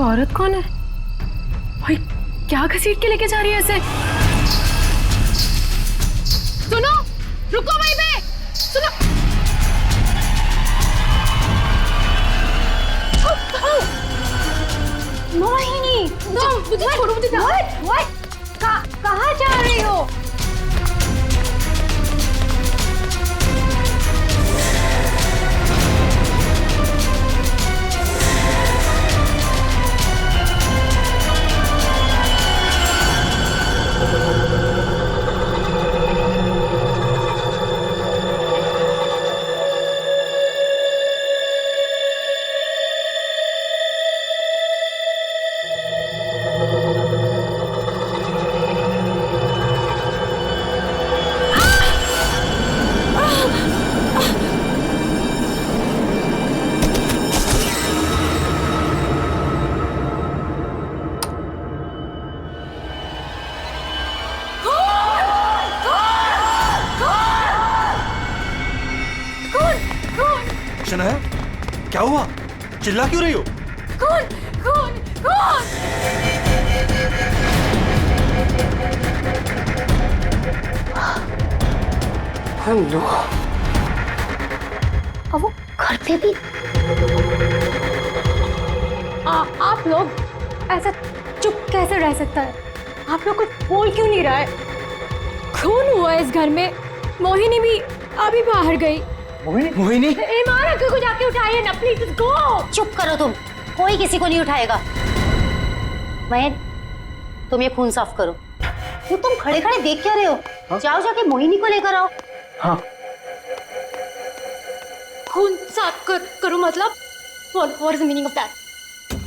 औरत कौन है भाई? क्या घसीट के लेके जा रही है ऐसे? सुनो, रुको वहीं पे, सुनो। मोहिनी, मुझे छोड़ो, मुझे जाओ। कहाँ जा रही हो? शनाया, क्या हुआ? चिल्ला क्यों रही हो? कौन कौन कौन? हेलो। अब वो घर पे भी? आप लोग ऐसा चुप कैसे रह सकता है? आप लोग कुछ बोल क्यों नहीं रहा है? खून हुआ इस घर में। मोहिनी भी अभी बाहर गई। मोहिनी? ईमान अंकल को जाके उठाइए ना प्लीज, गो। चुप करो तुम, कोई किसी को नहीं उठाएगा। मयन, तुम ये खून साफ करो। वो तुम खड़े खड़े देख क्या रहे हो? हाँ? जाओ जाके मोहिनी को लेकर आओ। हाँ। खून साफ करो मतलब? What is the meaning of that?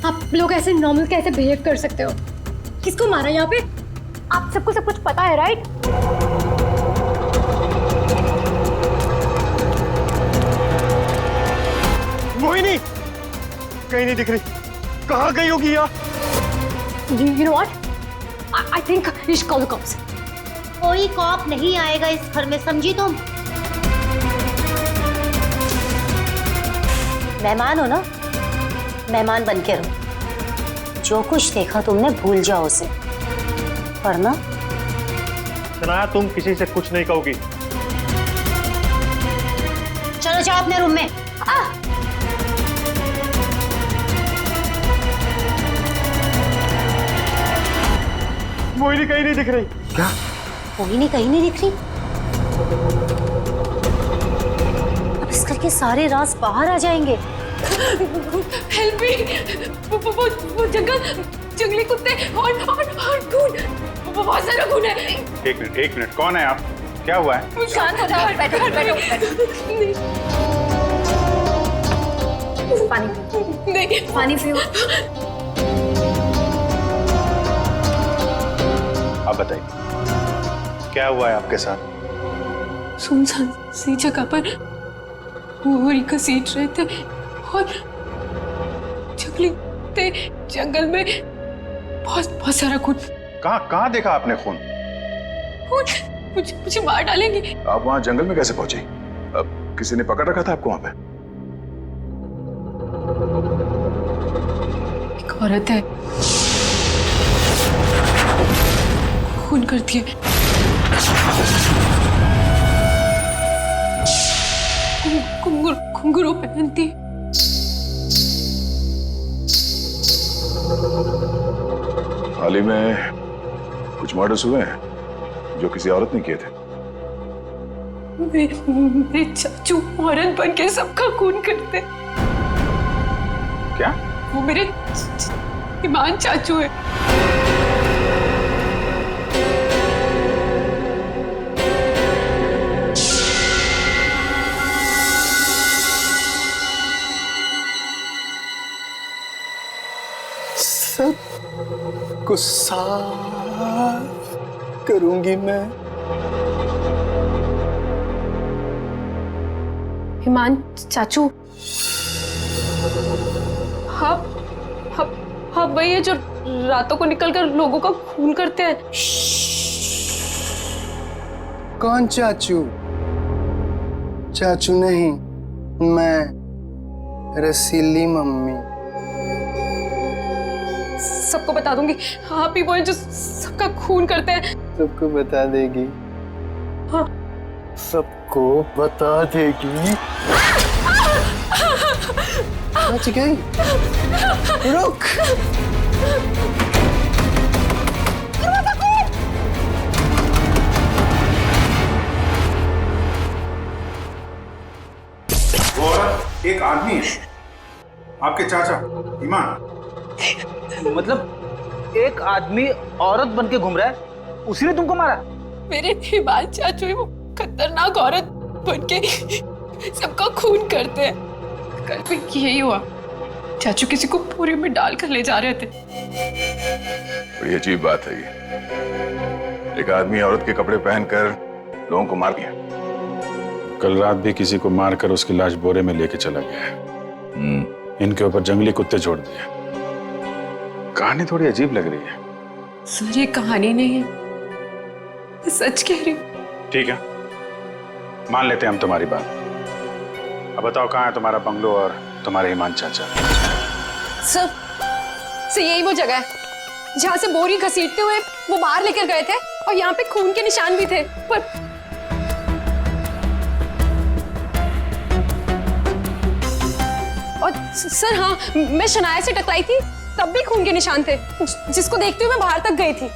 आप लोग ऐसे नॉर्मल कैसे बिहेव कर सकते हो? किसको मारा यहाँ पे? आप सबको सब कुछ पता है, राइट? मोहिनी कहीं नहीं दिख रही। कहाँ गई होगी यार? You know what? I think you should call the cops. कोई कॉप नहीं आएगा इस घर में, समझी तुम? मेहमान हो ना, मेहमान बन के रहो। जो कुछ देखा तुमने भूल जाओ उसे, वरना शनाया, तुम किसी से कुछ नहीं कहोगी। चलो जाओ अपने रूम में। मोहिनी कहीं नहीं दिख रही। क्या? मोहिनी कहीं नहीं दिख रही? अब इस घर के सारे राज बाहर आ जाएंगे। हेल्प मी, वो जंगली कुत्ते और खून, वो बहुत सारा खून है। एक मिनट, कौन है आप? क्या हुआ है? शांत हो जाओ, बैठो। पानी नहीं, पानी पियो। आप बताइए, क्या हुआ है आपके साथ? सुनसान सी जगह पर बोरी घसीट रहे थे और जंगल में बहुत सारा खून। कहाँ देखा आपने खून? मुझे मार डालेंगे। आप वहाँ जंगल में कैसे पहुंचे? अब किसी ने पकड़ रखा था आपको वहाँ पे? एक औरत है, खून करती है। घुंघरू पहनती है। हाल ही में कुछ मर्डर्स हुए हैं जो किसी औरत ने किए थे। मेरे चाचू औरत बन के सबका खून करते। क्या? वो मेरे ईमान चाचू है। सब को साफ करूंगी मैं। ईमान चाचू, हाँ वही है जो रातों को निकलकर लोगों का खून करते हैं। कौन चाचू? चाचू नहीं, मैं रसीली मम्मी। सबको बता दूंगी। आप ही वो हैं जो सबका खून करते हैं। सबको बता देगी। हाँ। सबको बता देगी। बच गई। रुक। वो औरत एक आदमी है, आपके चाचा ईमान। मतलब एक आदमी औरत बन के घूम रहा है, उसी ने तुमको मारा? मेरे ईमान चाचू ही वो खतरनाक औरत बन के सबका खून करते हैं। कल भी यही हुआ, चाचू किसी को पूरी में डालकर ले जा रहे थे। बड़ी अजीब बात है ये। एक आदमी औरत के कपड़े पहनकर लोगों को मार दिया। कल रात भी किसी को मारकर उसकी लाश बोरे में लेके चला गया है। इनके ऊपर जंगली कुत्ते छोड़ दिए। कहानी थोड़ी अजीब लग रही है। सर ये कहानी नहीं है, मैं सच कह रही हूँ। ठीक है, मान लेते हैं हम तुम्हारी बात। अब बताओ कहाँ है तुम्हारा बंगलो और तुम्हारे ईमान चाचा? सर यही वो जगह है जहाँ से बोरी घसीटते हुए वो बाहर लेकर गए थे, और यहाँ पे खून के निशान भी थे। पर और सर हाँ, मैं शनाया से टकराई थी, तब भी खून के निशान थे, जिसको देखते हुए मैं बाहर तक गई थी।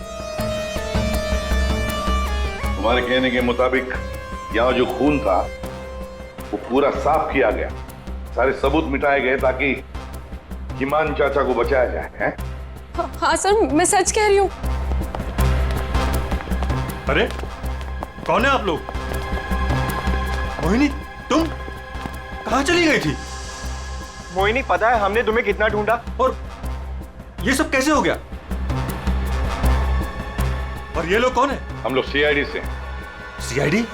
तुम्हारे कहने के मुताबिक यहाँ जो खून था वो पूरा साफ किया गया, सारे सबूत मिटाए गए ताकि ईमान चाचा को बचाया जाए, हैं? हाँ सर, मैं सच कह रही हूँ। अरे कौन है आप लोग? मोहिनी, तुम कहाँ चली गई थी? मोहिनी, पता है हमने तुम्हें कितना ढूंढा। और ये सब कैसे हो गया? और ये लोग कौन है? हम लोग सीआईडी से। सीआईडी?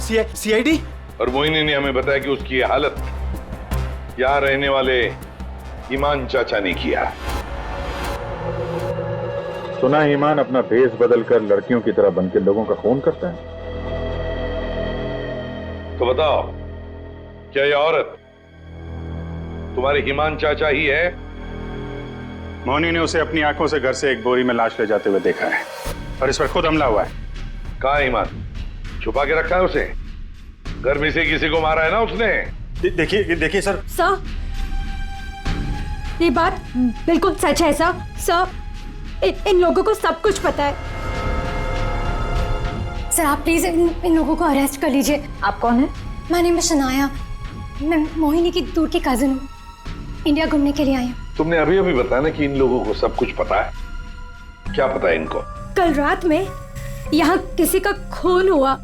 सीआईडी? और मोहिनी ने हमें बताया कि उसकी ये हालत यहाँ रहने वाले ईमान चाचा ने किया। सुना ईमान अपना भेष बदलकर लड़कियों की तरह बनकर लोगों का खून करता है। तो बताओ, क्या ये औरत तुम्हारे ईमान चाचा ही है? मोहिनी ने उसे अपनी आंखों से घर से एक बोरी में लाश ले जाते हुए देखा है, और इस पर खुद हमला हुआ है। कहाँ है ईमान? छुपा के रखा है उसे? घर में से किसी को मारा है ना उसने? देखिए सर। सर, ये बात बिल्कुल सच है सर। सर, इन लोगों को सब कुछ पता है। सर आप प्लीज इन लोगों को अरेस्ट कर लीजिए। आप कौन है? माय नेम इज शनाया, मैं मोहिनी की दूर की कजिन हूँ, इंडिया घूमने के लिए आई हूँ। तुमने अभी अभी बताया ना कि इन लोगों को सब कुछ पता है। क्या पता है इनको? कल रात में यहाँ किसी का खून हुआ,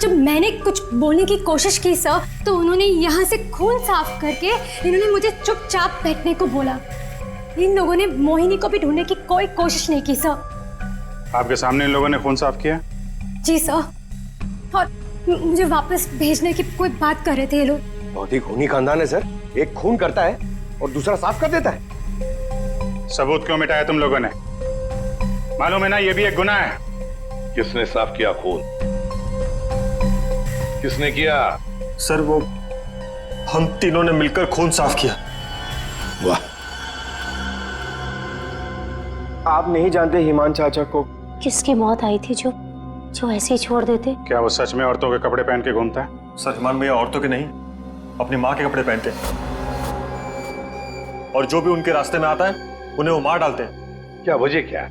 जब मैंने कुछ बोलने की कोशिश की सर, तो उन्होंने यहाँ से खून साफ करके इन्होंने मुझे चुपचाप बैठने को बोला। इन लोगों ने मोहिनी को भी ढूंढने की कोई कोशिश नहीं की सर। आपके सामने इन लोगों ने खून साफ किया? जी सर, और मुझे वापस भेजने की कोई बात कर रहे थे ये लोग। बहुत ही खूनी खानदान है सर। एक खून करता है और दूसरा साफ कर देता है। सबूत क्यों मिटाया तुम लोगों ने? मालूम है ना ये भी एक गुनाह है। किसने साफ किया खून? किसने किया? सर वो हम तीनों ने मिलकर खून साफ किया। वाह, आप नहीं जानते ईमान चाचा को किसकी मौत आई थी जो ऐसे ही छोड़ देते? क्या वो सच में औरतों के कपड़े पहन के घूमता है? सर, ईमान भैया औरतों के नहीं, अपनी माँ के कपड़े पहनते हैं, और जो भी उनके रास्ते में आता है उन्हें वो मार डालते हैं। क्या वजह क्या है?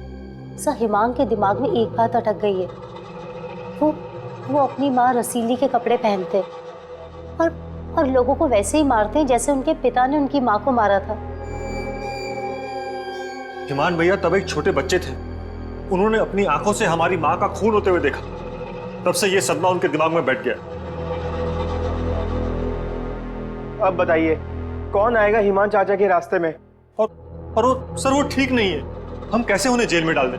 सर, हिमांग के दिमाग में एक बात अटक गई है। वो अपनी माँ रसीली के कपड़े पहनते और लोगों को वैसे ही मारते हैं जैसे उनके पिता ने उनकी माँ को मारा था। ईमान भैया तब एक छोटे बच्चे थे, उन्होंने अपनी आंखों से हमारी माँ का खून होते हुए देखा, तब से ये सदमा उनके दिमाग में बैठ गया। अब बताइए कौन आएगा ईमान चाचा के रास्ते में? और वो सर वो ठीक नहीं है, हम कैसे उन्हें जेल में डाल दें?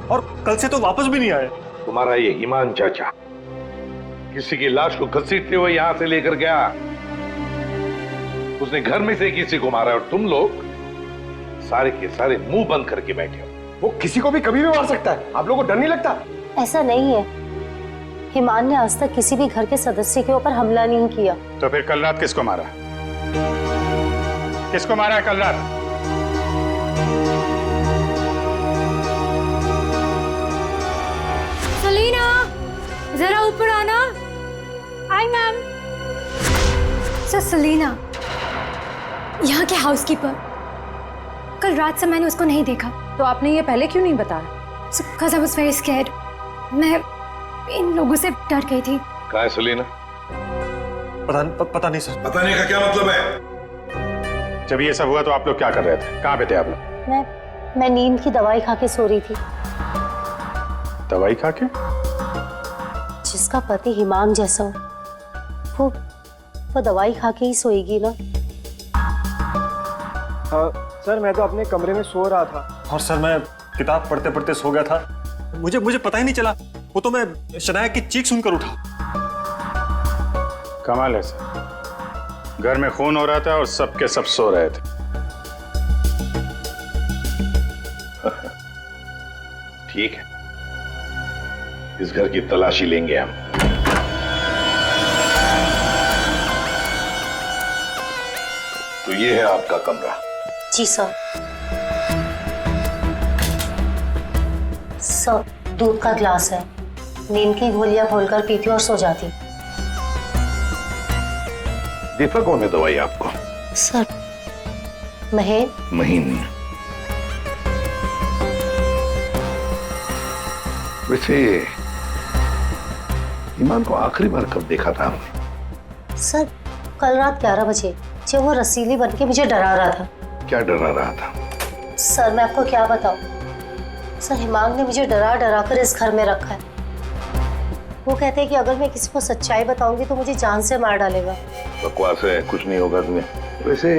और कल से तो वापस भी नहीं आए। तुम्हारा ये ईमान चाचा किसी की लाश को घसीटते हुए यहां से लेकर गया, उसने घर में से किसी को मारा, और तुम लोग सारे के सारे मुंह बंद करके बैठे हो। वो किसी को भी कभी भी मार सकता है, आप लोगों को डर नहीं लगता? ऐसा नहीं है, हिमान ने आज तक किसी भी घर के सदस्य के ऊपर हमला नहीं किया। तो फिर कल रात किसको मारा? किसको मारा है कल रात? Hi ma'am. सर सेलिना, यहाँ के हाउसकीपर, कल रात से मैंने उसको नहीं देखा। तो आपने ये पहले क्यों नहीं बताया? Because I was very scared. मैं इन लोगों से डर गई थी। कहाँ है सलीना? पता नहीं सर। पता नहीं का क्या मतलब है? जब ये सब हुआ तो आप लोग क्या कर रहे थे? कहाँ पे थे आप लोग? मैं नींद की दवाई खा के सो रही थी। दवाई खा के? जिसका पति हिमांग जैसा हो वो दवाई खा के ही सोएगी ना। सर मैं तो अपने कमरे में सो रहा था। और सर मैं किताब पढ़ते पढ़ते सो गया था। मुझे पता ही नहीं चला। वो तो मैं शनाया की चीख सुनकर उठा। कमाल है सर, घर में खून हो रहा था और सबके सब सो रहे थे। ठीक है, इस घर की तलाशी लेंगे हम। तो ये है आपका कमरा। जी सर। सर दूध का ग्लास है, नींद की गोलियां खोलकर पीती और सो जाती। देता कौन है दवाई आपको? सर महीन। वैसे ईमान को आखिरी बार कब देखा था आपने? सर कल रात 11 बजे, जब वो रसीली बन के मुझे डरा रहा था। क्या डरा रहा था? सर मैं आपको क्या बताऊं, सर हिमांग ने मुझे डरा डरा कर इस घर में रखा है। वो कहते हैं कि अगर मैं किसी को सच्चाई बताऊंगी तो मुझे जान से मार डालेगा। बकवास है, कुछ नहीं होगा तुम्हें। वैसे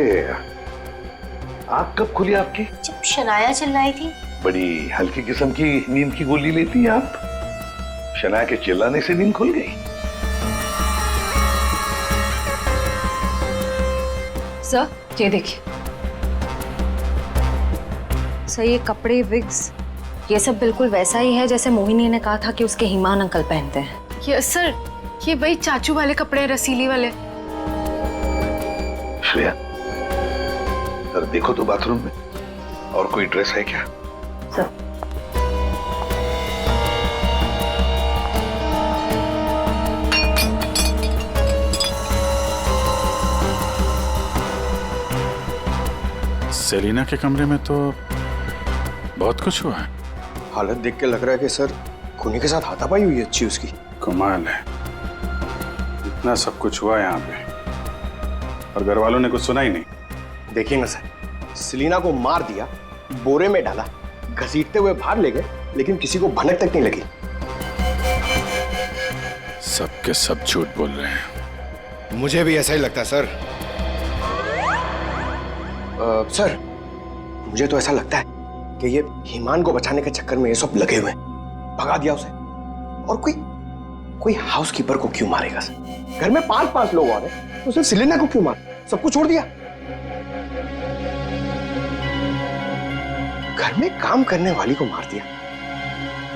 आँख कब खुली आपकी? जब शनाया चिल्लाई थी। बड़ी हल्की किस्म की नींद की गोली लेती हैं आप। शनाया के चिल्लाने से नींद खुल गई? सर ये देखिए सर, ये कपड़े, विग्स, ये सब बिल्कुल वैसा ही है जैसे मोहिनी ने कहा था कि उसके हिमान अंकल पहनते हैं। यस सर, ये वही चाचू वाले कपड़े, रसीली वाले। श्रेया सर देखो तो बाथरूम में और कोई ड्रेस है क्या? सर सेलिना के कमरे में तो बहुत कुछ हुआ है। हालत देख के लग रहा है कि सर खूनी के साथ हाथापाई हुई अच्छी उसकी। कमाल है, इतना सब कुछ हुआ यहाँ पे और घर वालों ने कुछ सुना ही नहीं। देखिए ना सर, सेलिना को मार दिया, बोरे में डाला, घसीटते हुए बाहर ले गए, लेकिन किसी को भनक तक नहीं लगी। सबके सब झूठ बोल रहे हैं। मुझे भी ऐसा ही लगता है सर। सर मुझे तो ऐसा लगता है कि ये हिमान को बचाने के चक्कर में ये सब लगे हुए हैं। भगा दिया उसे। और कोई हाउसकीपर को क्यों मारेगा सर? घर में 5-5 लोग और हैं, तो सिर्फ सेलिना को क्यों मार? सबको छोड़ दिया। घर में काम करने वाली को मार दिया।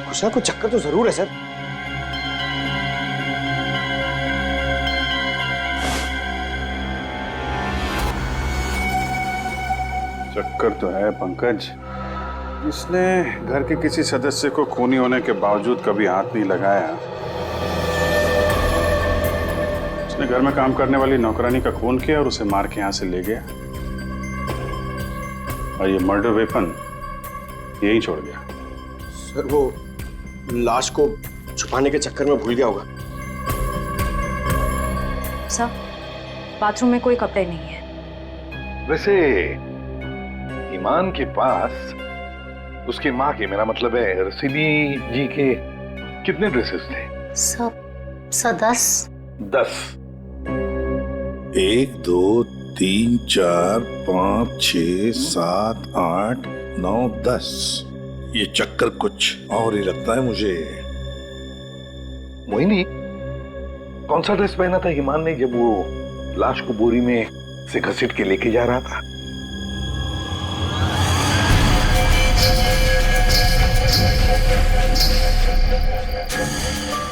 कुछ ना कुछ चक्कर तो जरूर है सर। चक्कर तो है पंकज। इसने घर के किसी सदस्य को खूनी होने के बावजूद कभी हाथ नहीं लगाया। उसने घर में काम करने वाली नौकरानी का खून किया और उसे मार के यहां से ले गया और ये मर्डर वेपन यहीं छोड़ गया। सर वो लाश को छुपाने के चक्कर में भूल गया होगा। सर बाथरूम में कोई कपड़े नहीं है। वैसे ईमान के पास उसकी माँ के, मेरा मतलब है रसीली जी के, कितने ड्रेसेस थे? सब 10। 10? 1 2 3 4 5 6 7 8 9 10। ये चक्कर कुछ और ही लगता है मुझे। मोहिनी, कौन सा ड्रेस पहना था ईमान ने जब वो लाश को बोरी में से घसीट के लेके जा रहा था?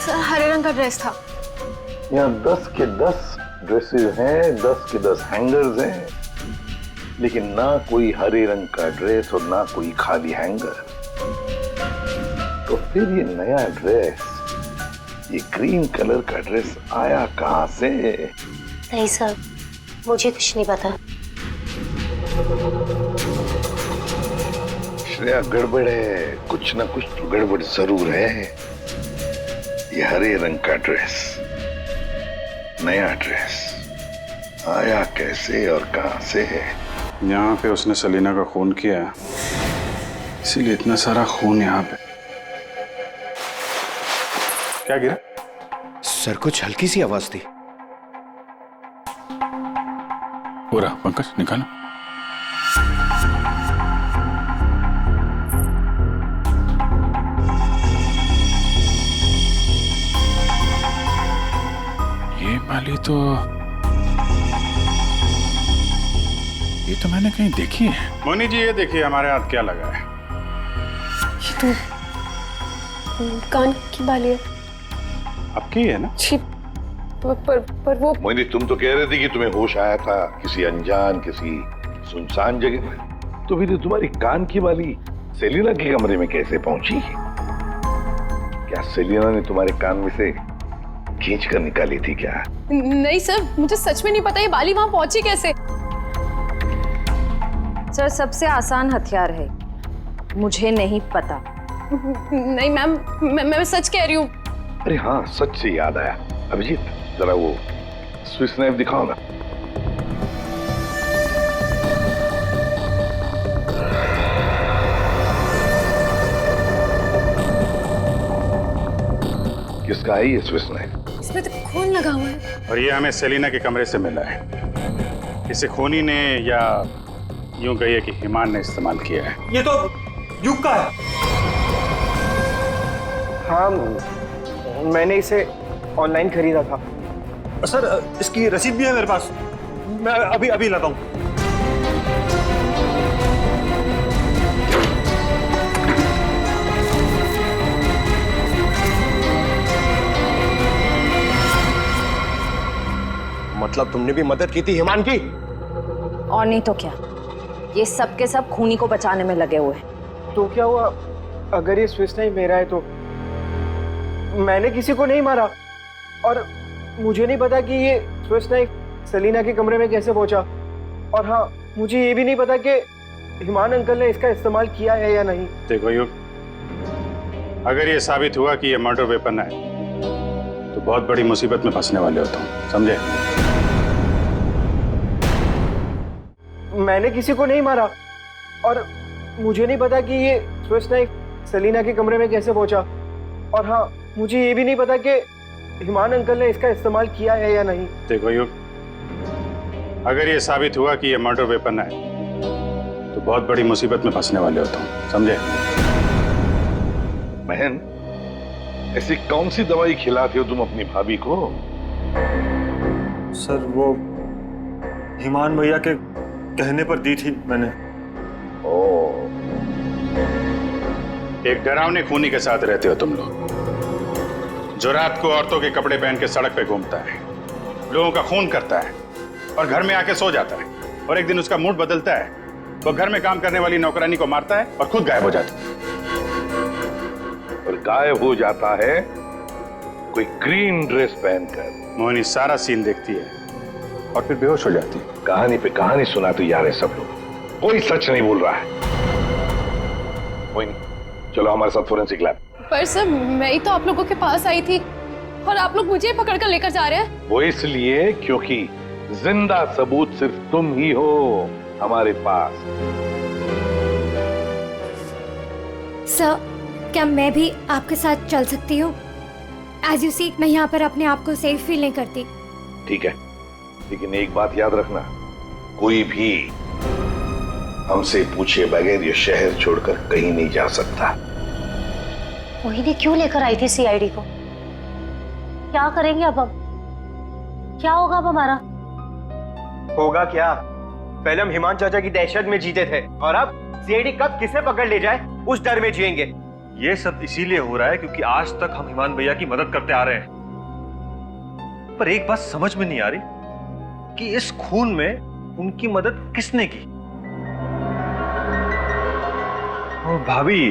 सर हरे रंग का ड्रेस था। यहाँ 10 के 10 ड्रेसेस हैं, 10 के 10 हैंगर्स हैं, लेकिन ना कोई हरे रंग का ड्रेस और ना कोई खाली हैंगर। तो फिर ये नया ड्रेस ये ग्रीन कलर का ड्रेस आया कहां से? नहीं सर, मुझे कुछ नहीं पता। श्रेया, गड़बड़ है, कुछ ना कुछ तो गड़बड़ जरूर है। ये हरे रंग का ड्रेस, नया ड्रेस, आया कैसे और कहां से है? यहाँ पे उसने सलीना का खून किया है, इसीलिए इतना सारा खून यहाँ पे। क्या गिरा? सर, कुछ हल्की सी आवाज थी। पूरा पंकज निकालो। ये वाली तो मैंने कहीं देखी है। मोनी जी, ये देखिए हमारे हाथ क्या लगा है। ये तो कान की बाली है। आपकी है ना? जी, पर वो मोहिनी, तुम तो कह रहे थे कि तुम्हें होश आया था किसी अनजान, किसी सुनसान जगह में, तो फिर तुम्हारी कान की बाली सेलिना के कमरे में कैसे पहुंची? क्या सेलिना ने तुम्हारे कान में से खींच कर निकाली थी क्या? नहीं सर, मुझे सच में नहीं पता ये बाली वहां पहुंची कैसे। सर, सबसे आसान हथियार है, मुझे नहीं पता। नहीं मैम, मैं सच कह रही हूँ। अरे हाँ, सच से याद आया। अभिजीत, जरा वो स्विस नाइफ दिखाओ ना। किसका है ये स्विस नाइफ? इसमें तो खून लगा हुआ है। और ये हमें सेलिना के कमरे से मिला है। इसे खूनी ने, या यूं कहिए कि हिमान ने इस्तेमाल किया है। ये तो युग का है। हाँ, मैंने इसे ऑनलाइन खरीदा था। सर, इसकी रसीद भी है मेरे पास, मैं अभी लाता हूँ। मतलब तुमने भी मदद की थी हिमान की? और नहीं तो क्या, ये सब के सब खूनी को बचाने में लगे हुए हैं। तो क्या हुआ अगर ये स्विस नाइफ मेरा है? तो मैंने किसी को नहीं मारा, और मुझे नहीं पता कि ये स्विस नाइफ सलीना के कमरे में कैसे पहुंचा। और हाँ, मुझे ये भी नहीं पता कि हिमान अंकल ने इसका इस्तेमाल किया है या नहीं। देखो युग, अगर ये साबित हुआ कि ये मर्डर वेपन है तो बहुत बड़ी मुसीबत में फंसने वाले हो तुम, समझे? मैंने किसी को नहीं मारा, और मुझे नहीं पता कि ये स्विस नाइफ सलीना के कमरे में कैसे पहुंचा। और हाँ, मुझे ये भी नहीं पता कि हिमान अंकल ने इसका इस्तेमाल किया है या नहीं। देखो युग, अगर ये साबित हुआ कि ये मर्डर वेपन है तो बहुत बड़ी मुसीबत में फंसने वाले हो तुम, समझे? बहन, ऐसी कौन सी दवाई खिलाते हो तुम अपनी भाभी को? सर, वो हिमान भैया के कहने पर दी थी मैंने। ओह, एक डरावने खूनी के साथ रहते हो तुम लोग, जो रात को औरतों के कपड़े पहन के सड़क पे घूमता है, लोगों का खून करता है और घर में आके सो जाता है, और एक दिन उसका मूड बदलता है, वो घर में काम करने वाली नौकरानी को मारता है और खुद गायब हो जाता है। और गायब हो जाता है कोई ग्रीन ड्रेस पहनकर। मोहिनी सारा सीन देखती है और फिर बेहोश हो जाती है। कहानी पे कहानी सुनाते जा रहे सब लोग, कोई सच नहीं बोल रहा है। मोहिनी, चलो हमारे साथ फोरेंसिक लैब। पर सर, मैं ही तो आप लोगों के पास आई थी और आप लोग मुझे पकड़ कर लेकर जा रहे हैं। वो इसलिए क्योंकि जिंदा सबूत सिर्फ तुम ही हो हमारे पास। सर, क्या मैं भी आपके साथ चल सकती हूँ? एज यू सी, मैं यहाँ पर अपने आप को सेफ फील नहीं करती। ठीक है, लेकिन एक बात याद रखना, कोई भी हमसे पूछे बगैर ये शहर छोड़कर कहीं नहीं जा सकता। मोहिनी क्यों लेकर आई थी सीआईडी को? क्या करेंगे अब हम? क्या होगा अब हमारा? होगा क्या? पहले हम हिमान चाचा की दहशत में जीते थे, और अब सीआईडी कब किसे पकड़ ले जाए उस डर में जिएंगे। ये सब इसीलिए हो रहा है क्योंकि आज तक हम हिमान भैया की मदद करते आ रहे हैं। पर एक बात समझ में नहीं आ रही कि इस खून में उनकी मदद किसने की। भाभी,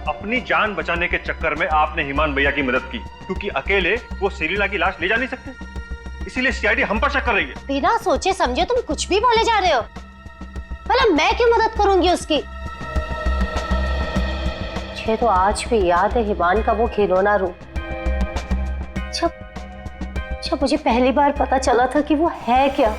अब अपनी जान बचाने के चक्कर में आपने हिमान भैया की मदद की, क्योंकि अकेले वो सेलिना की लाश ले जा नहीं सकते, इसीलिए सीआईडी हम पर शक कर रही है। बिना सोचे समझे तुम कुछ भी बोले जा रहे हो। भला मैं क्यों मदद करूंगी उसकी? मुझे तो आज भी याद है हिमान का वो खिलौना रूप, जब मुझे पहली बार पता चला था कि वो है क्या।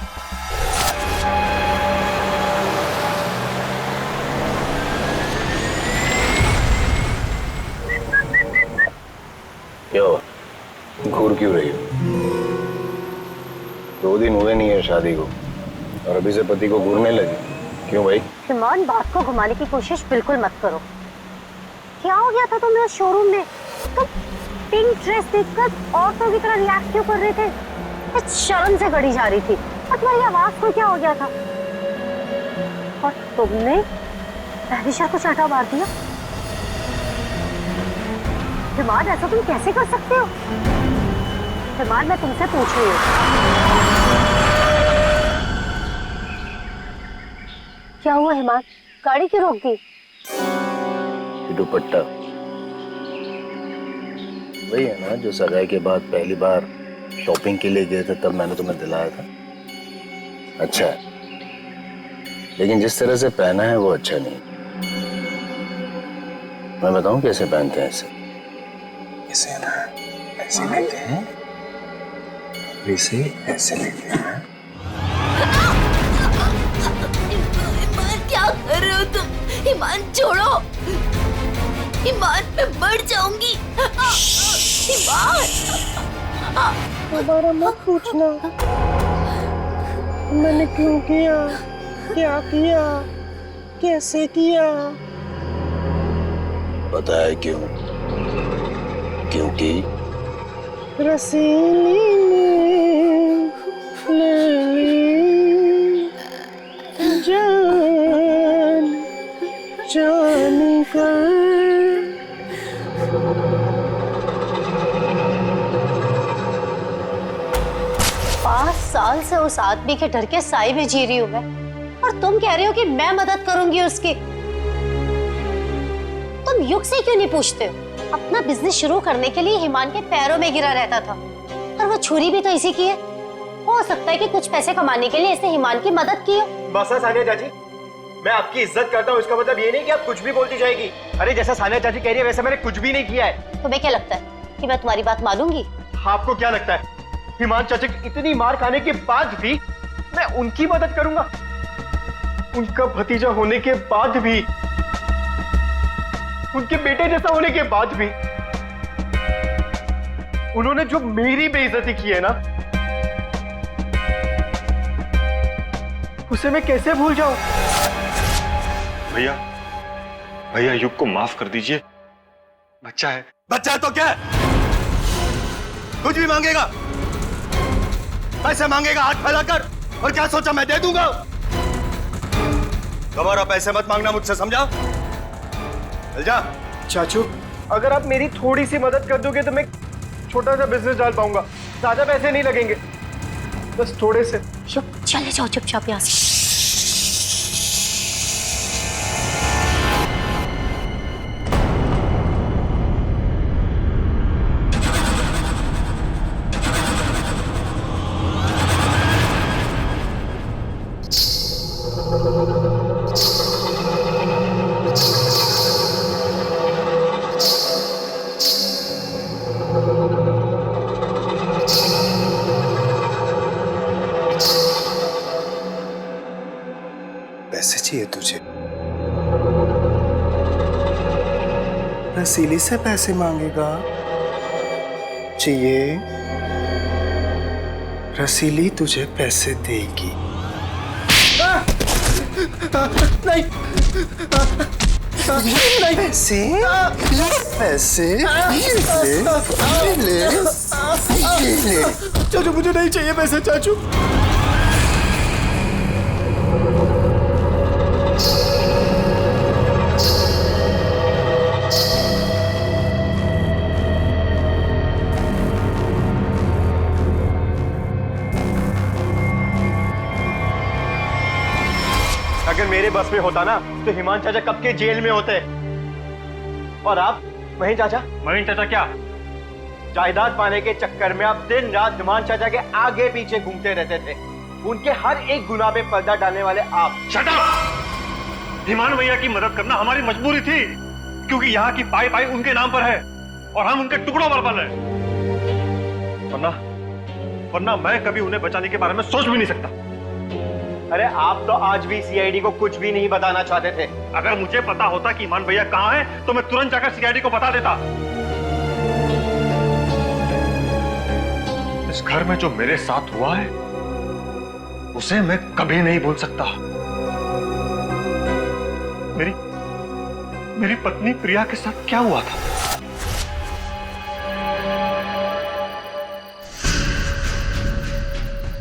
क्या हुआ? घूर क्यों रही हो? 2 दिन हुए नहीं है शादी को और अभी से पति को घूरने लगी, क्यों भाई? हिमान, बात को घुमाने की कोशिश बिल्कुल मत करो। क्या हो गया था तुम्हें उस शोरूम में? तुम पिंक ड्रेस देखकर औरतों की तरह रिएक्ट क्यों कर रहे थे? इस शर्म से गड़ी जा रही थी और तुम्हारी आवाज को क्या हो गया था? और तुमने पहले को चाटा मार दिया। हिमान, ऐसा तुम कैसे कर सकते हो? हिमान, मैं तुमसे पूछ रही हूँ। क्या हुआ हिमान? गाड़ी क्यों रोक दी? दुपट्टा वही है ना जो सगाई के बाद पहली बार शॉपिंग के लिए गए थे, तब मैंने तुम्हें दिलाया था। अच्छा है, लेकिन जिस तरह से पहना है वो अच्छा नहीं। मैं बताऊं कैसे पहनते हैं इसे? इसे ना ऐसे लेते हैं, इसे ऐसे लेते हैं। ईमान, क्या कर रहे हो तुम? ईमान छोड़ो, ईमान मैं मर जाऊंगी। ईमान, दोबारा मत पूछना मैंने क्यों किया, क्या किया, कैसे किया। पता है क्यों? क्योंकि रसीली ले जान जान कर। 5 साल से उस आदमी के डर के साए में जी रही हूँ मैं, और तुम कह रहे हो कि मैं मदद करूंगी उसकी। तुम युग से क्यों नहीं पूछते हो? अपना बिजनेस शुरू करने के लिए हिमान के पैरों में गिरा रहता था, और वो छुरी भी तो इसी की है। हो सकता है कि कुछ पैसे कमाने के लिए इसने हिमान की मदद की हो। बस है सानिया चाची, मैं आपकी इज्जत करता हूँ, इसका मतलब ये नहीं कि आप कुछ भी बोलती जाएगी। अरे जैसा सानिया चाची कह रही है वैसे मैंने कुछ भी नहीं किया है। तुम्हें क्या लगता है कि मैं तुम्हारी बात मानूंगी? आपको क्या लगता है हिमान चाचा की इतनी मार खाने के बाद भी मैं उनकी मदद करूंगा? उनका भतीजा होने के बाद भी, उनके बेटे जैसा होने के बाद भी उन्होंने जो मेरी बेइज्जती की है ना, उसे मैं कैसे भूल जाऊं? भैया, भैया युग को माफ कर दीजिए, बच्चा है। बच्चा है तो क्या है? कुछ भी मांगेगा, पैसे मांगेगा हाथ फैलाकर, और क्या सोचा मैं दे दूंगा? दोबारा पैसे मत मांगना मुझसे, समझा? चल जा। चाचू, अगर आप मेरी थोड़ी सी मदद कर दोगे तो मैं छोटा सा बिजनेस डाल पाऊंगा। ज्यादा पैसे नहीं लगेंगे, बस थोड़े से। चले जाओ चुपचाप यहाँ से। पैसे चाहिए तुझे? रसीली से पैसे मांगेगा? चाहिए? रसीली तुझे पैसे देगी। नहीं, नहीं। पैसे, पैसे ले, ले। चाचू मुझे नहीं चाहिए पैसे चाचू। अगर मेरे बस में होता ना तो हिमान चाचा कब के जेल में होते। और आप महीन चाचा? महीन चाचा क्या? जायदाद पाने के चक्कर में आप दिन रात हिमान चाचा के आगे पीछे घूमते रहते थे। उनके हर एक गुनाह पे पर्दा डालने वाले आप। Shut up! हिमान भैया की मदद करना हमारी मजबूरी थी, क्योंकि यहाँ की पाई पाई उनके नाम पर है और हम उनके टुकड़ों पर पल हैं। वरना मैं कभी उन्हें बचाने के बारे में सोच भी नहीं सकता। अरे आप तो आज भी सीआईडी को कुछ भी नहीं बताना चाहते थे। अगर मुझे पता होता कि ईमान भैया कहाँ है तो मैं तुरंत जाकर सीआईडी को बता देता। इस घर में जो मेरे साथ हुआ है उसे मैं कभी नहीं भूल सकता। मेरी पत्नी प्रिया के साथ क्या हुआ था?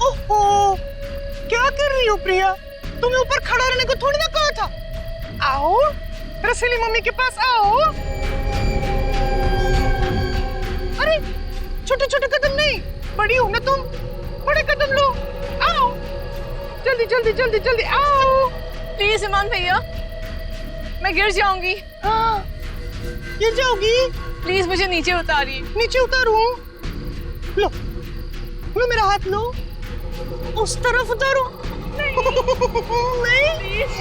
ओहो, क्या कर रही हो प्रिया? तुम्हें ऊपर खड़ा रहने को थोड़ी ना कहा था। आओ, रसीली मम्मी के पास आओ। अरे छोटे छोटे कदम नहीं, बड़ी हो ना तुम, बड़े कदम लो। आओ, जल्दी जल्दी जल्दी जल्दी आओ। प्लीज ईमान भैया, मैं गिर जाऊंगी। हाँ, गिर जाओगी? प्लीज मुझे नीचे उतारिए। नीचे उतारूं? लो, लो मेरा हाथ लो, उस तरफ उतारो। नहीं,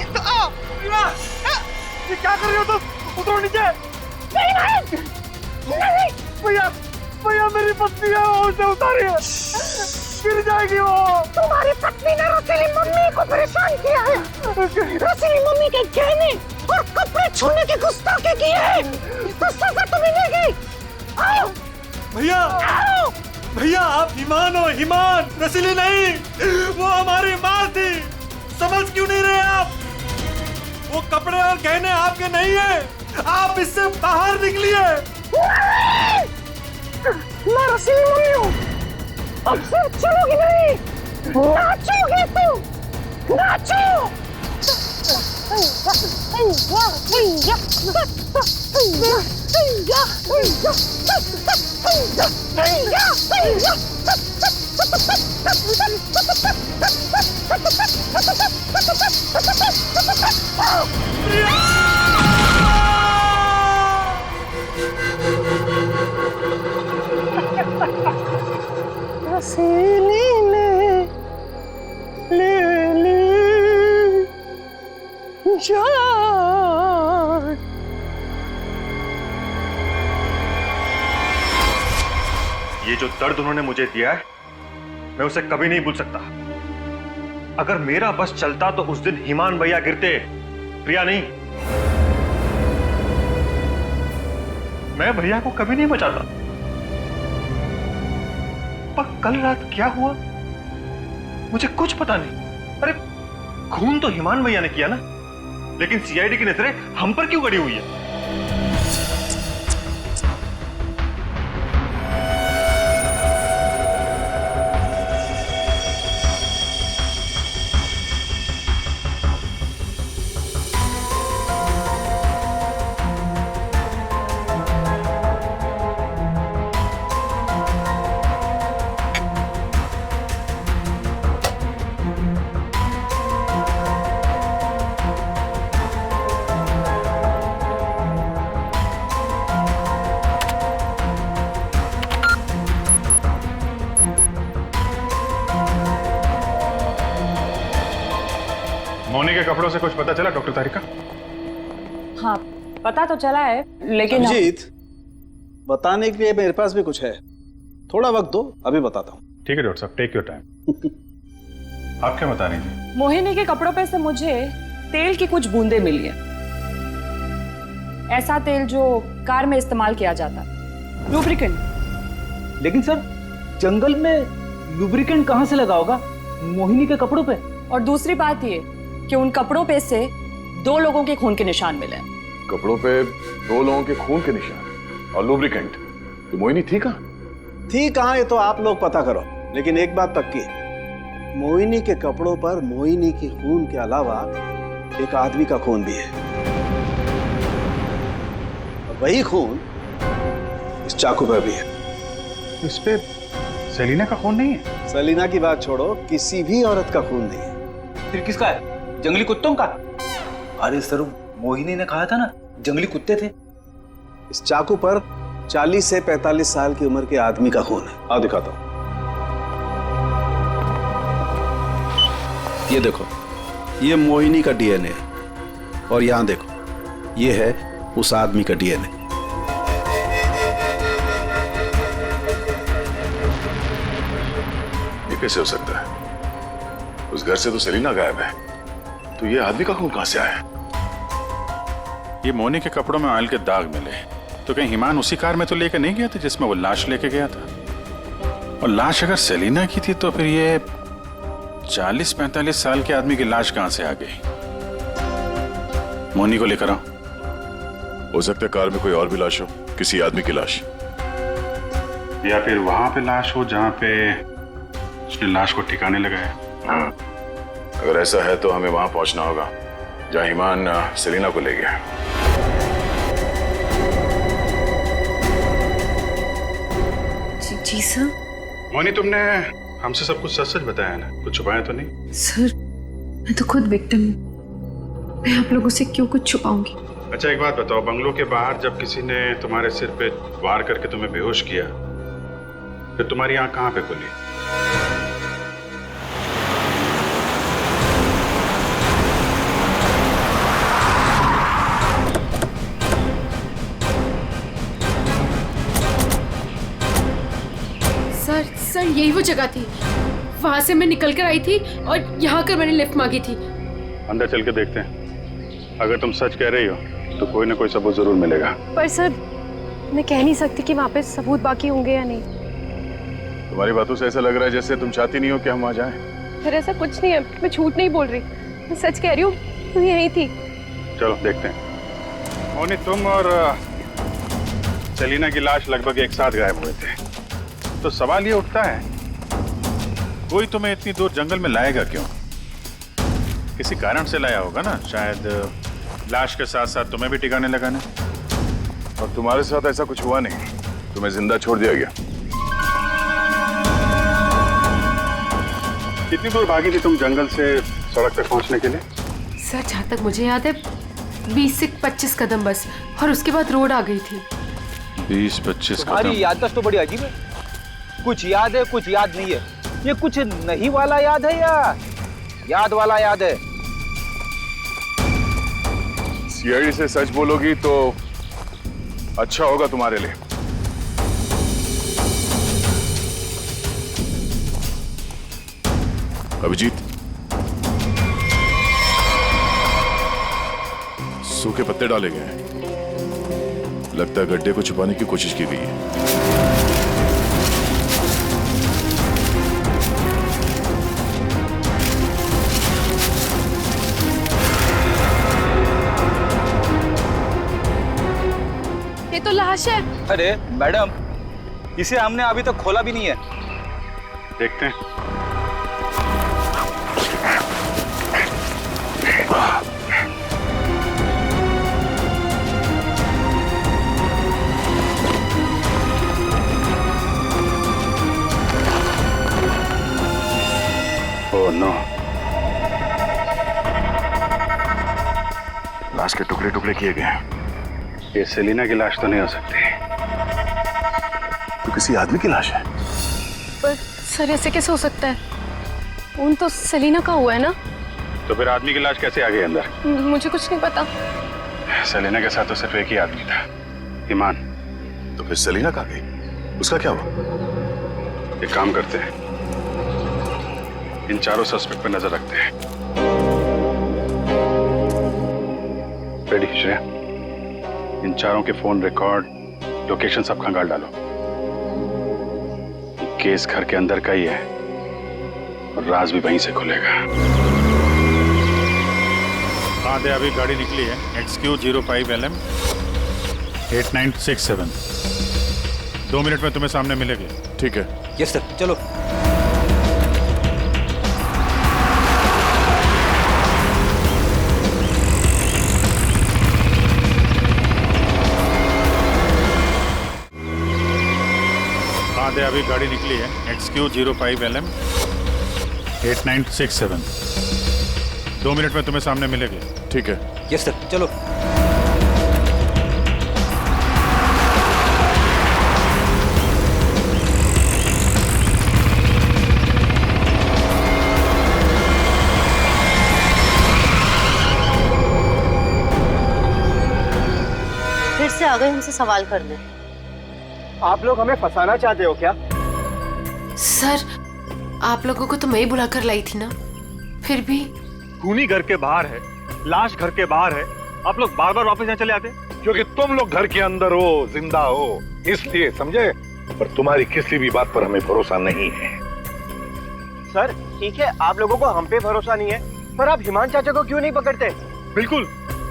तो आओ। ये क्या कर रही हो तुम? उतरो नीचे। नहीं, भैया भैया मेरी पत्नी है, वो उसे उतारिए, गिर जाएगी वो। तुम्हारी पत्नी ने रसीली मम्मी को परेशान किया है। रसीली मम्मी के गहने और कपड़े छूने की गुस्ताखी की है, तो सजा तो मिलेगी। आओ भैया, आओ। भैया आप ईमान हो, ईमान, रसीली नहीं। वो हमारी माँ थी, समझ क्यों नहीं रहे आप? वो कपड़े और गहने आपके नहीं है, आप इससे बाहर निकलिए। मैं रसीली मम्मी हूँ, अब सिर्फ चलोगी नहीं, नाचोगे तुम, नाचो। रसीली ने ले ली जान। ये जो दर्द उन्होंने मुझे दिया है मैं उसे कभी नहीं भूल सकता। अगर मेरा बस चलता तो उस दिन ईमान भैया गिरते, प्रिया नहीं। मैं भैया को कभी नहीं बचाता। पर कल रात क्या हुआ मुझे कुछ पता नहीं। अरे खून तो ईमान भैया ने किया ना, लेकिन सीआईडी की नजरें हम पर क्यों गड़ी हुई है? मोनी के कपड़ों से कुछ पता चला डॉक्टर तारिका? हाँ, पता तो चला है, लेकिन अभिजीत, बताने के लिए मेरे पास भी कुछ है, थोड़ा वक्त दो, अभी बताता हूँ। ठीक है डॉक्टर साहब, टेक योर टाइम। आप क्या बता रही थी? मोहिनी के कपड़ों पे से मुझे तेल की कुछ बूंदें मिली है। ऐसा तेल जो कार में इस्तेमाल किया जाता है, लुब्रिकेंट। लेकिन सर, जंगल में लुब्रिकेंट कहाँ से लगा होगा मोहिनी के कपड़ों पे? और दूसरी बात ये कि उन कपड़ों पे से 2 लोगों के खून के निशान मिले। कपड़ों पे 2 लोगों के खून के निशान और लुब्रिकेंट। तो मोहिनी थी कहाँ? थी कहाँ ये तो आप लोग पता करो, लेकिन एक बात पक्की है, मोहिनी के कपड़ों पर मोहिनी के खून के अलावा एक आदमी का खून भी है। और वही खून इस चाकू पर भी है। इस पे सेलिना का खून नहीं है? सेलिना की बात छोड़ो, किसी भी औरत का खून नहीं है। फिर किसका है? जंगली कुत्तों का? अरे सर, मोहिनी ने कहा था ना जंगली कुत्ते थे। इस चाकू पर 40 से 45 साल की उम्र के आदमी का खून है। आओ दिखाता हूं। ये देखो, ये मोहिनी का डीएनए है और यहां देखो, ये है उस आदमी का डीएनए। ये कैसे हो सकता है? उस घर से तो सेलिना गायब है, तो ये आदमी का खून कहां से आया? ये मोनी के कपड़ों में ऑयल के दाग मिले, तो कहीं हिमान उसी कार में तो लेकर नहीं गया था जिसमें वो लाश लेके गया था? और लाश अगर सेलिना की थी तो फिर ये 40-45 साल के आदमी की लाश कहां से आ गई? मोनी को लेकर आओ। हो सकता है कार में कोई और भी लाश हो, किसी आदमी की लाश, या फिर वहां पे लाश हो जहां पे उसने लाश को ठिकाने लगाया। हाँ, अगर ऐसा है तो हमें वहां पहुंचना होगा जहां हिमान सेलिना को ले गया। जी सर। मोनी, तुमने हमसे सब कुछ सच सच बताया ना, कुछ छुपाया तो नहीं? सर, मैं तो खुद विक्टिम हूँ, मैं आप लोगों से क्यों कुछ छुपाऊंगी? अच्छा एक बात बताओ, बंगलों के बाहर जब किसी ने तुम्हारे सिर पे वार करके तुम्हें बेहोश किया, फिर तुम्हारी आंख कहां पे खुली? सर यही वो जगह थी, वहां से मैं निकल कर आई थी और यहाँ कर मैंने लिफ्ट मांगी थी। अंदर चल के देखते हैं, अगर तुम सच कह रही हो तो कोई ना कोई सबूत जरूर मिलेगा। पर सर, मैं कह नहीं सकती कि वहाँ पे सबूत बाकी होंगे या नहीं। तुम्हारी बातों से ऐसा लग रहा है जैसे तुम चाहती नहीं हो कि हम वहां जाएं। सर ऐसा कुछ नहीं है, मैं झूठ नहीं बोल रही, मैं सच कह रही हूँ, तुम यही थी। चलो देखते हैं। मोनी, तुम और सेलिना की लाश लगभग एक साथ गायब हुए थे, तो सवाल ये उठता है, कोई तुम्हें इतनी दूर जंगल में लाएगा क्यों? किसी कारण से लाया होगा ना, शायद लाश के साथ साथ तुम्हें भी ठिकाने लगाने। और तुम्हारे साथ ऐसा कुछ हुआ नहीं, तुम्हें जिंदा छोड़ दिया गया। कितनी दूर भागी थी तुम जंगल से सड़क तक पहुंचने के लिए? सर जहाँ तक मुझे याद है 20 से 25 कदम बस, और उसके बाद रोड आ गई थी। 20-25 कदम? तुम्हारी याददाश्त तो बड़ी अजीब है, कुछ याद है कुछ याद नहीं है। ये कुछ नहीं वाला याद है या याद वाला याद है? सीआईडी से सच बोलोगी तो अच्छा होगा तुम्हारे लिए। अभिजीत, सूखे पत्ते डाले गए हैं, लगता है गड्ढे को छुपाने की कोशिश की गई है। ये तो लाश है। अरे मैडम, इसे हमने अभी तक खोला भी नहीं है। देखते हैं। ओह नो, लाश के टुकड़े टुकड़े किए गए हैं। ये सेलिना की लाश तो नहीं हो सकती, तो किसी आदमी की लाश है। पर सर ऐसे कैसे हो सकता है? खून तो सेलिना का हुआ है ना? तो फिर आदमी की लाश कैसे आ गई अंदर? मुझे कुछ नहीं पता। सेलिना के साथ तो सिर्फ एक ही आदमी था, ईमान। तो फिर सेलिना कहाँ गई? उसका क्या हुआ? एक काम करते हैं, इन चारों सस्पेक्ट पर नजर रखते हैं। रेडी श्रेया, इन चारों के फोन रिकॉर्ड, लोकेशन सब खंगाल डालो। केस घर के अंदर का ही है और राज भी वहीं से खुलेगा। हाँ दे, अभी गाड़ी निकली है, XQ05LM 8967। 2 मिनट में तुम्हें सामने मिलेगी। ठीक है। यस सर, चलो। अभी गाड़ी निकली है, XQ05LM 8967। 2 मिनट में तुम्हें सामने मिलेगी। ठीक है। यस सर, चलो। फिर से आ गए हमसे सवाल करने। आप लोग हमें फंसाना चाहते हो क्या? सर, आप लोगों को तो मैं ही बुलाकर लाई थी ना, फिर भी। खूनी घर के बाहर है, लाश घर के बाहर है, आप लोग बार बार वापस यहाँ चले आते? क्योंकि तुम लोग घर के अंदर हो, जिंदा हो, इसलिए, समझे? पर तुम्हारी किसी भी बात पर हमें भरोसा नहीं है। सर ठीक है, आप लोगों को हम पे भरोसा नहीं है, पर आप हिमान चाचा को क्यों नहीं पकड़ते? बिल्कुल,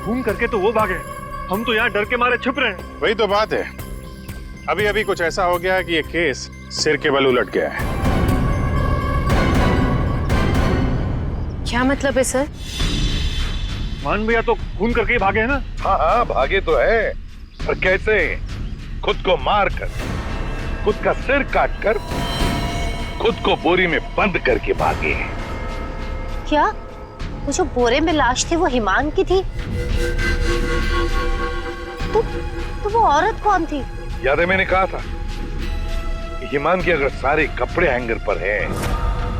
खून करके तो वो भागे, हम तो यहाँ डर के मारे छुप रहे हैं। वही तो बात है, अभी अभी कुछ ऐसा हो गया कि ये केस सिर के बल उलट गया है। क्या मतलब है सर? मान भैया तो खून करके ही भागे है ना? हाँ हाँ, भागे तो है, पर कैसे? खुद को मार कर, खुद का सिर काट कर, खुद को बोरी में बंद करके भागे। क्या वो जो बोरे में लाश थी वो हिमान की थी? तो वो औरत कौन थी? याद है मैंने कहा था कि हिमान के अगर सारे कपड़े हैंगर पर हैं,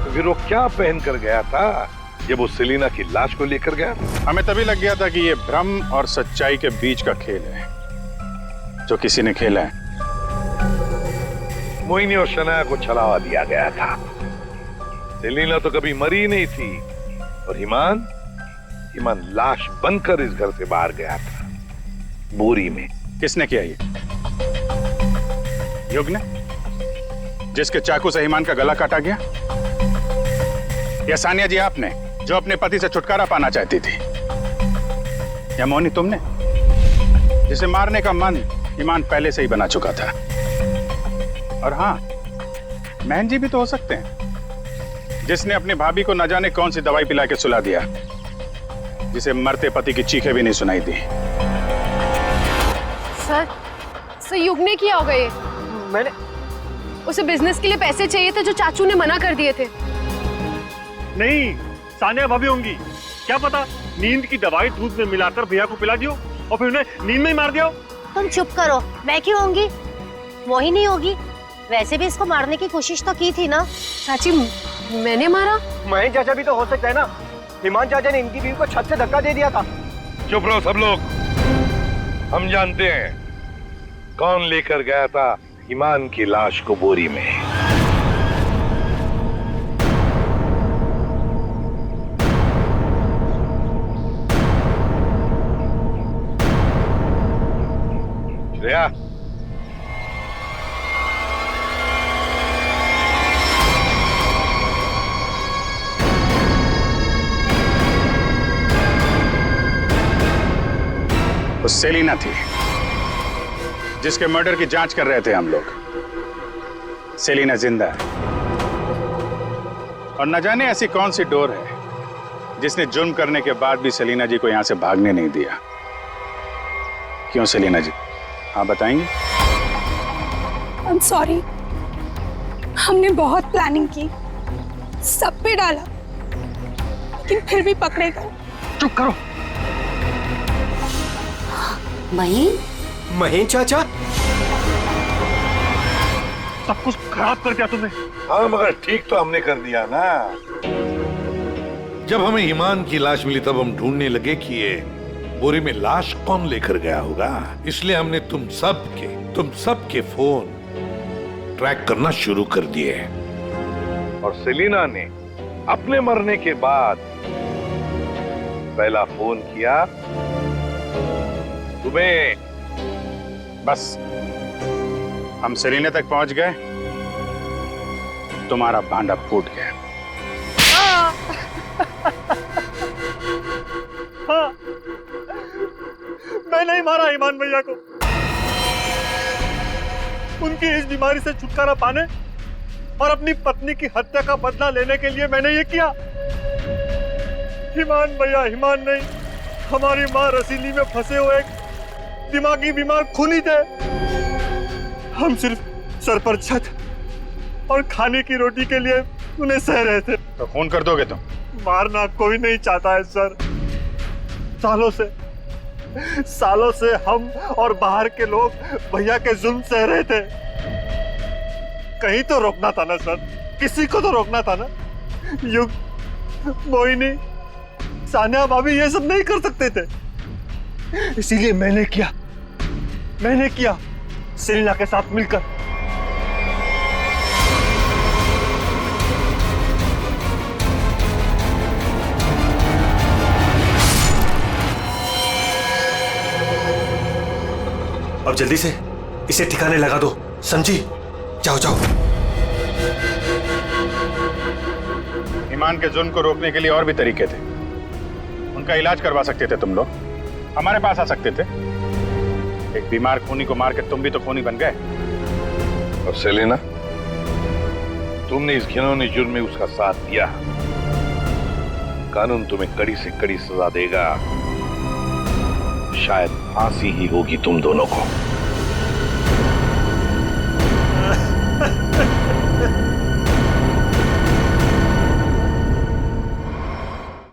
तो फिर वो क्या पहन कर गया था जब वो सेलिना की लाश को लेकर गया? हमें तभी लग गया था कि ये भ्रम और सच्चाई के बीच का खेल है जो किसी ने खेला है। मोहिनी और शनाया को छलावा दिया गया था। सेलिना तो कभी मरी नहीं थी, और हिमान लाश बनकर इस घर से बाहर गया था, बोरी में। किसने किया ये? युग ने, जिसके चाकू से हिमान का गला काटा गया? या सानिया जी आपने, जो अपने पति से छुटकारा पाना चाहती थी? या मोहिनी तुमने, जिसे मारने का मन हिमान पहले से ही बना चुका था? और हाँ, महन जी भी तो हो सकते हैं, जिसने अपनी भाभी को न जाने कौन सी दवाई पिला के सुला दिया, जिसे मरते पति की चीखें भी नहीं सुनाई दी। सर युग ने किया होगा ये। मैंने उसे बिजनेस के लिए पैसे चाहिए थे जो चाचू ने मना कर दिए थे। नहीं, सानिया भाभी होंगी, क्या पता नींद की दवाई दूध में मिलाकर भैया को पिला दियो और फिर उन्हें नींद में ही मार दिया। तुम चुप करो, मैं क्यों होंगी? मोहिनी होगी। वैसे भी इसको मारने की कोशिश तो की थी ना। चाची, मैंने मारा? महेश चाचा भी तो हो सकता है ना, हिमान चाचा ने इनकी बीवी को छत से धक्का दे दिया था। चुप रहो सब लोग, हम जानते हैं कौन लेकर गया था हिमान की लाश को बोरी में। श्रेया, वो सेलिना थी जिसके मर्डर की जांच कर रहे थे हम लोग। सेलिना जिंदा है, और न जाने ऐसी कौन सी डोर है जिसने जुर्म करने के बाद भी सेलिना जी को यहां से भागने नहीं दिया। क्यों सेलिना जी, आप बताएंगे? I'm sorry, हमने बहुत प्लानिंग की, सब पे डाला, लेकिन फिर भी पकड़े गए। चुप करो। महेश चाचा, सब कुछ खराब कर दिया तुमने। हाँ, मगर ठीक तो हमने कर दिया ना। जब हमें हिमान की लाश मिली तब हम ढूंढने लगे कि ये बोरी में लाश कौन लेकर गया होगा, इसलिए हमने तुम सबके फोन ट्रैक करना शुरू कर दिए। और सेलिना ने अपने मरने के बाद पहला फोन किया तुम्हें। बस हम सेलिना तक पहुंच गए, तुम्हारा भांडा फूट गया। हाँ, मैं नहीं मारा ईमान भैया को। उनकी इस बीमारी से छुटकारा पाने और अपनी पत्नी की हत्या का बदला लेने के लिए मैंने ये किया। ईमान भैया ईमान नहीं, हमारी माँ रसीली में फंसे हुए एक दिमागी बीमार खूनी थे। हम सिर्फ सर पर छत और खाने की रोटी के लिए उन्हें सह रहे थे। तो खून कर दोगे तुम? मारना कोई नहीं चाहता है सर। सालों से हम और बाहर के लोग भैया के जुल्म सह रहे थे। कहीं तो रोकना था ना सर, किसी को तो रोकना था ना। युग, मोहिनी, सानिया भाभी ये सब नहीं कर सकते थे, इसीलिए मैंने किया। मैंने किया सेलिना के साथ मिलकर। अब जल्दी से इसे ठिकाने लगा दो, समझी? जाओ जाओ। ईमान के जुल्म को रोकने के लिए और भी तरीके थे। उनका इलाज करवा सकते थे तुम लोग, हमारे पास आ सकते थे। एक बीमार खूनी को मार के तुम भी तो खूनी बन गए। और सेलिना, तुमने इस घिनौने जुर्म में उसका साथ दिया। कानून तुम्हें कड़ी से कड़ी सजा देगा, शायद फांसी ही होगी तुम दोनों को।